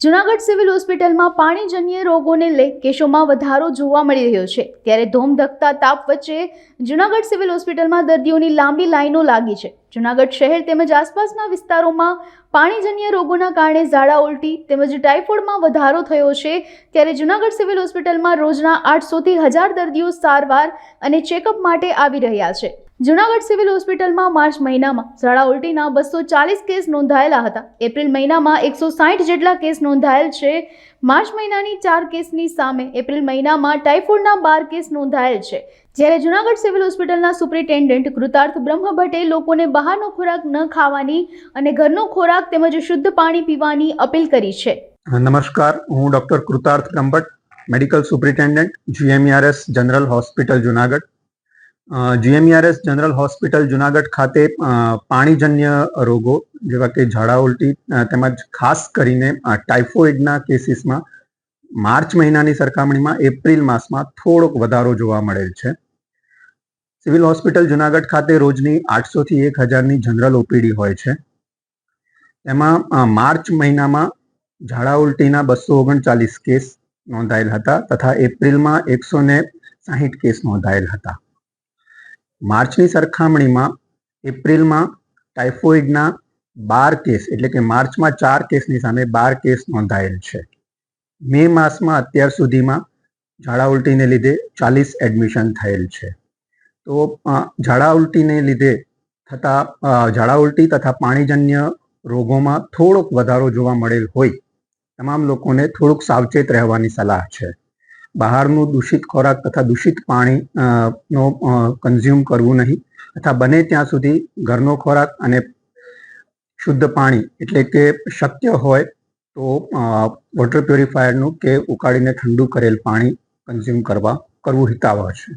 Junagadh civil હોસ્પિટલમાં પાણીજન્ય રોગોને લઈ કેસોમાં વધારો જોવા મળી રહ્યો છે। ત્યારે ધોમધખતા તાપ વચ્ચે જૂનાગઢ સિવિલ હોસ્પિટલમાં દર્દીઓની લાંબી લાઈનો લાગી છે। જૂનાગઢ શહેર તેમજ આસપાસના વિસ્તારોમાં પાણીજન્ય રોગોના કારણે ઝાડા ઉલટી તેમજ ટાઇફોઇડમાં વધારો થયો છે। ત્યારે જૂનાગઢ સિવિલ હોસ્પિટલમાં રોજના 800 થી 1000 દર્દીઓ સારવાર અને ચેકઅપ માટે આવી રહ્યા છે। જૂનાગઢ સિવિલ હોસ્પિટલમાં માર્ચ મહિનામાં ઝાડા ઉલટીના 240 કેસ નોંધાયેલા હતા। એપ્રિલ મહિનામાં 160 જેટલા કેસ નોંધાયેલ છે। માર્ચ મહિનાની 4 કેસની સામે એપ્રિલ મહિનામાં ટાઇફોઇડના 12 કેસ નોંધાયેલ છે। જ્યારે જૂનાગઢ સિવિલ હોસ્પિટલના સુપ્રિન્ટેન્ડન્ટ કૃતાર્થ બ્રહ્મભટ્ટે લોકોને બહારનો ખોરાક ન ખાવાની અને ઘરનો ખોરાક તેમજ શુદ્ધ પાણી પીવાની અપીલ કરી છે। નમસ્કાર, હું doctor Krutarth Brahmbhatt, medical superintendent GMERS general hospital Junagadh. GMERS general hospital Junagadh ખાતે પાણીજન્ય રોગો જેવા કે ઝાડા ઉલટી તેમજ ખાસ કરીને ટાઇફોઇડના કેસીસમાં માર્ચ મહિનાની સરખામણીમાં એપ્રિલ માસમાં થોડોક વધારો જોવા મળેલ છે। સિવિલ હોસ્પિટલ જુનાગઢ ખાતે રોજની 800 થી 1000ની જનરલ OPD હોય છે। એમાં માર્ચ મહિનામાં ઝાડા ઉલટીના 239 કેસ નોંધાયેલ હતા તથા એપ્રિલમાં 160 કેસ નોંધાયેલ હતા। માર્ચની સરખામણીમાં એપ્રિલમાં ટાઇફોઇડના 12 કેસ એટલે કે માર્ચમાં 4 કેસની સામે 12 કેસ નોંધાયેલ છે। મે માસમાં અત્યાર સુધીમાં ઝાડા ઉલટીને લીધે 40 એડમિશન થયેલ છે। તો ઝાડા ઉલટીને લીધે ઝાડા ઉલટી તથા પાણીજન્ય રોગોમાં થોડોક વધારો જોવા મળેલ હોય તમામ લોકોને થોડુંક સાવચેત રહેવાની સલાહ છે। બહારનું દૂષિત ખોરાક તથા દૂષિત પાણી નો કન્ઝ્યુમ કરવું નહીં તથા બને ત્યાં સુધી ઘરનો ખોરાક અને શુદ્ધ પાણી એટલે કે શક્ય હોય તો વોટર પ્યોરિફાયરનું કે ઉકાળીને ઠંડુ કરેલ પાણી કન્ઝ્યુમ કરવું હિતાવહ છે।